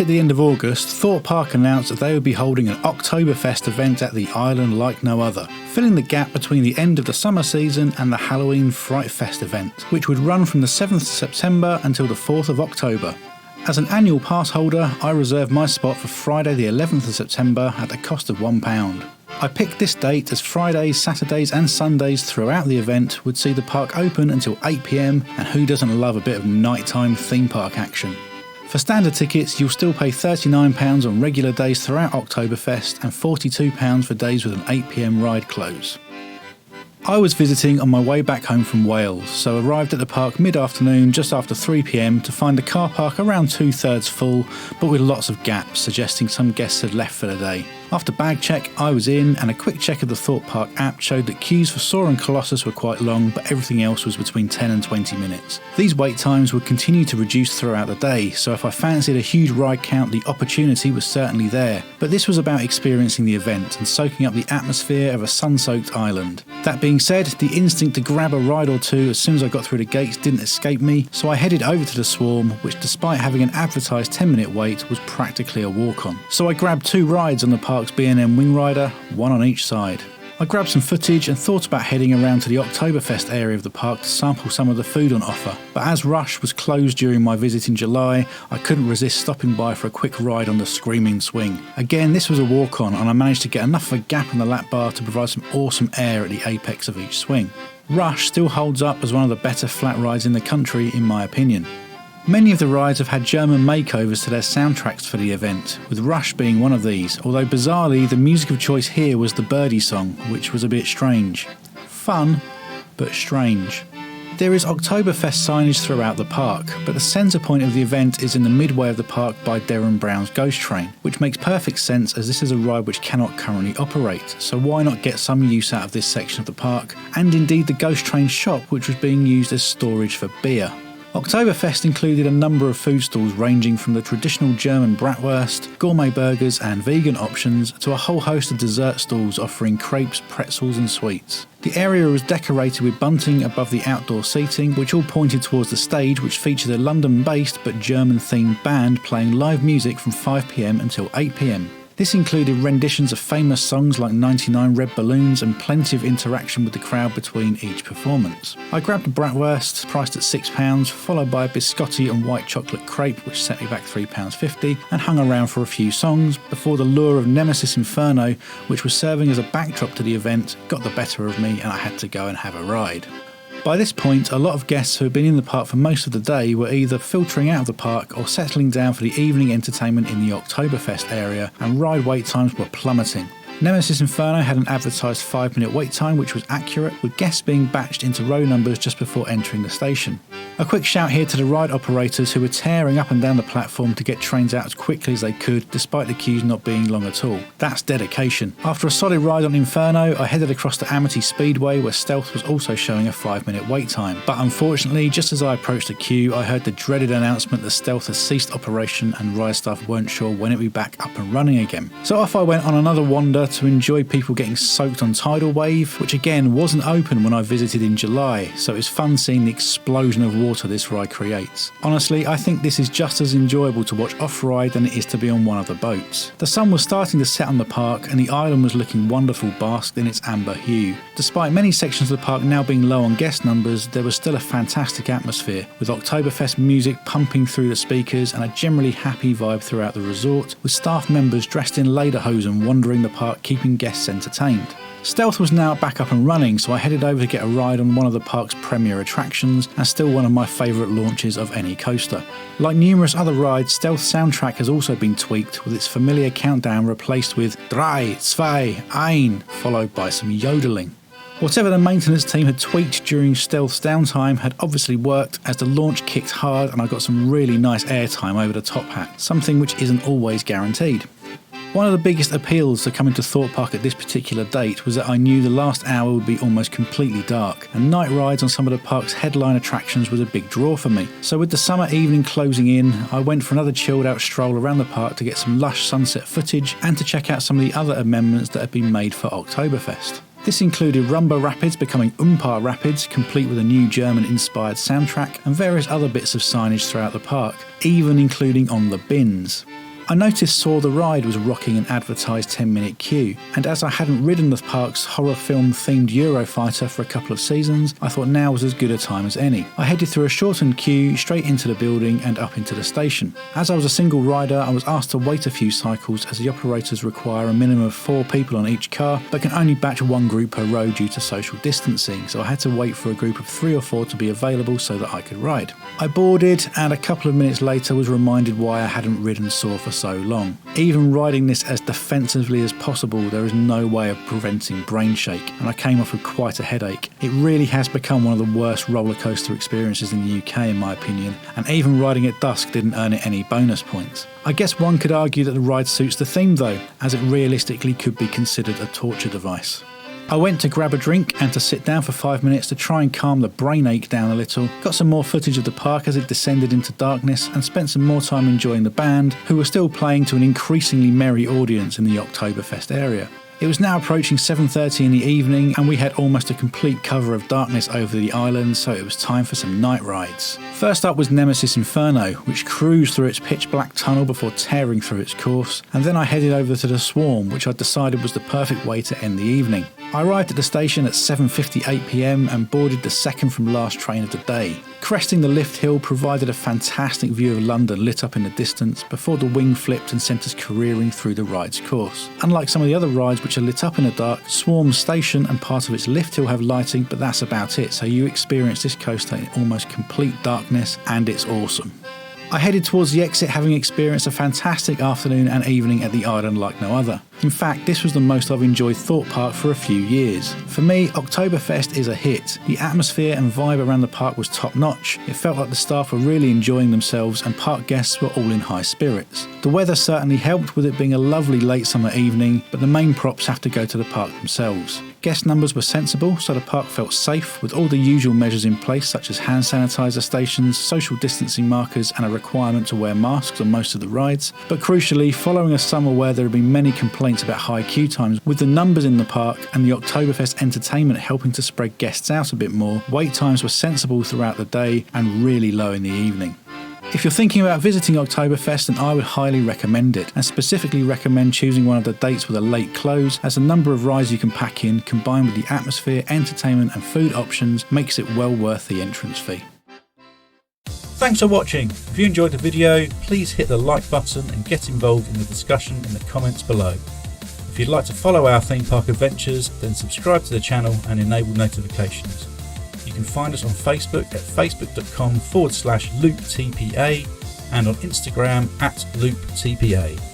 Back at the end of August, Thorpe Park announced that they would be holding an Oktoberfest event at the island like no other, filling the gap between the end of the summer season and the Halloween Fright Fest event, which would run from the 7th of September until the 4th of October. As an annual pass holder, I reserved my spot for Friday the 11th of September at the cost of £1. I picked this date as Fridays, Saturdays and Sundays throughout the event would see the park open until 8 PM, and who doesn't love a bit of nighttime theme park action? For standard tickets, you'll still pay £39 on regular days throughout Oktoberfest and £42 for days with an 8 PM ride close. I was visiting on my way back home from Wales, so arrived at the park mid-afternoon just after 3 PM to find the car park around 2/3 full, but with lots of gaps, suggesting some guests had left for the day. After bag check, I was in, and a quick check of the Thorpe Park app showed that queues for Swarm and Colossus were quite long, but everything else was between 10 and 20 minutes. These wait times would continue to reduce throughout the day, so if I fancied a huge ride count, the opportunity was certainly there. But this was about experiencing the event and soaking up the atmosphere of a sun-soaked island. That being said, the instinct to grab a ride or two as soon as I got through the gates didn't escape me, so I headed over to the Swarm, which despite having an advertised 10-minute wait was practically a walk-on. So I grabbed 2 rides on the park's B&M Wing Rider, one on each side. I grabbed some footage and thought about heading around to the Oktoberfest area of the park to sample some of the food on offer, but as Rush was closed during my visit in July, I couldn't resist stopping by for a quick ride on the Screaming Swing. Again, this was a walk-on, and I managed to get enough of a gap in the lap bar to provide some awesome air at the apex of each swing. Rush still holds up as one of the better flat rides in the country, in my opinion. Many of the rides have had German makeovers to their soundtracks for the event, with Rush being one of these, although bizarrely the music of choice here was the Birdie song, which was a bit strange. Fun, but strange. There is Oktoberfest signage throughout the park, but the centre point of the event is in the midway of the park by Derren Brown's Ghost Train, which makes perfect sense as this is a ride which cannot currently operate, so why not get some use out of this section of the park, and indeed the Ghost Train shop, which was being used as storage for beer. Oktoberfest included a number of food stalls ranging from the traditional German bratwurst, gourmet burgers and vegan options to a whole host of dessert stalls offering crepes, pretzels and sweets. The area was decorated with bunting above the outdoor seating, which all pointed towards the stage, which featured a London-based but German-themed band playing live music from 5 PM until 8 PM. This included renditions of famous songs like 99 Red Balloons and plenty of interaction with the crowd between each performance. I grabbed a bratwurst, priced at £6, followed by a biscotti and white chocolate crepe, which set me back £3.50, and hung around for a few songs before the lure of Nemesis Inferno, which was serving as a backdrop to the event, got the better of me and I had to go and have a ride. By this point, a lot of guests who had been in the park for most of the day were either filtering out of the park or settling down for the evening entertainment in the Oktoberfest area, and ride wait times were plummeting. Nemesis Inferno had an advertised 5-minute wait time which was accurate, with guests being batched into row numbers just before entering the station. A quick shout here to the ride operators who were tearing up and down the platform to get trains out as quickly as they could, despite the queues not being long at all. That's dedication. After a solid ride on Inferno, I headed across to Amity Speedway, where Stealth was also showing a 5-minute wait time. But unfortunately, just as I approached the queue, I heard the dreaded announcement that Stealth has ceased operation and ride staff weren't sure when it would be back up and running again. So off I went on another wander to enjoy people getting soaked on Tidal Wave, which again wasn't open when I visited in July, so it's fun seeing the explosion of water this ride creates. Honestly, I think this is just as enjoyable to watch off-ride than it is to be on one of the boats. The sun was starting to set on the park and the island was looking wonderful, basked in its amber hue. Despite many sections of the park now being low on guest numbers, there was still a fantastic atmosphere, with Oktoberfest music pumping through the speakers and a generally happy vibe throughout the resort, with staff members dressed in lederhosen wandering the park keeping guests entertained. Stealth was now back up and running, so I headed over to get a ride on one of the park's premier attractions, and still one of my favourite launches of any coaster. Like numerous other rides, Stealth's soundtrack has also been tweaked, with its familiar countdown replaced with 3, 2, 1, followed by some yodeling. Whatever the maintenance team had tweaked during Stealth's downtime had obviously worked, as the launch kicked hard and I got some really nice airtime over the top hat, something which isn't always guaranteed. One of the biggest appeals to coming to Thorpe Park at this particular date was that I knew the last hour would be almost completely dark, and night rides on some of the park's headline attractions was a big draw for me. So with the summer evening closing in, I went for another chilled out stroll around the park to get some lush sunset footage and to check out some of the other amendments that had been made for Oktoberfest. This included Rumba Rapids becoming Umpa Rapids, complete with a new German-inspired soundtrack, and various other bits of signage throughout the park, even including on the bins. I noticed Saw the Ride was rocking an advertised 10-minute queue, and as I hadn't ridden the park's horror film themed Eurofighter for a couple of seasons, I thought now was as good a time as any. I headed through a shortened queue straight into the building and up into the station. As I was a single rider, I was asked to wait a few cycles as the operators require a minimum of 4 people on each car, but can only batch 1 group per row due to social distancing, so I had to wait for a group of 3 or 4 to be available so that I could ride. I boarded, and a couple of minutes later was reminded why I hadn't ridden Saw for so long. Even riding this as defensively as possible, there is no way of preventing brain shake, and I came off with quite a headache. It really has become one of the worst roller coaster experiences in the UK in my opinion, and even riding at dusk didn't earn it any bonus points. I guess one could argue that the ride suits the theme though, as it realistically could be considered a torture device. I went to grab a drink and to sit down for 5 minutes to try and calm the brain ache down a little, got some more footage of the park as it descended into darkness, and spent some more time enjoying the band, who were still playing to an increasingly merry audience in the Oktoberfest area. It was now approaching 7:30 in the evening, and we had almost a complete cover of darkness over the island, so it was time for some night rides. First up was Nemesis Inferno, which cruised through its pitch black tunnel before tearing through its course, and then I headed over to the Swarm, which I decided was the perfect way to end the evening. I arrived at the station at 7:58 PM and boarded the second from last train of the day. Cresting the lift hill provided a fantastic view of London lit up in the distance before the wing flipped and sent us careering through the ride's course. Unlike some of the other rides which are lit up in the dark, Swarm's station and part of its lift hill have lighting, but that's about it, so you experience this coaster in almost complete darkness, and it's awesome. I headed towards the exit, having experienced a fantastic afternoon and evening at the island like no other. In fact, this was the most I've enjoyed Thorpe Park for a few years. For me, Oktoberfest is a hit. The atmosphere and vibe around the park was top notch. It felt like the staff were really enjoying themselves and park guests were all in high spirits. The weather certainly helped, with it being a lovely late summer evening, but the main props have to go to the park themselves. Guest numbers were sensible, so the park felt safe, with all the usual measures in place such as hand sanitizer stations, social distancing markers and a requirement to wear masks on most of the rides. But crucially, following a summer where there have been many complaints about high queue times, with the numbers in the park and the Oktoberfest entertainment helping to spread guests out a bit more, wait times were sensible throughout the day and really low in the evening. If you're thinking about visiting Oktoberfest, then I would highly recommend it, and specifically recommend choosing one of the dates with a late close, as the number of rides you can pack in, combined with the atmosphere, entertainment and food options, makes it well worth the entrance fee. Thanks for watching. If you enjoyed the video, please hit the like button and get involved in the discussion in the comments below. If you'd like to follow our theme park adventures, then subscribe to the channel and enable notifications. You can find us on Facebook at facebook.com/looptpa and on Instagram @looptpa.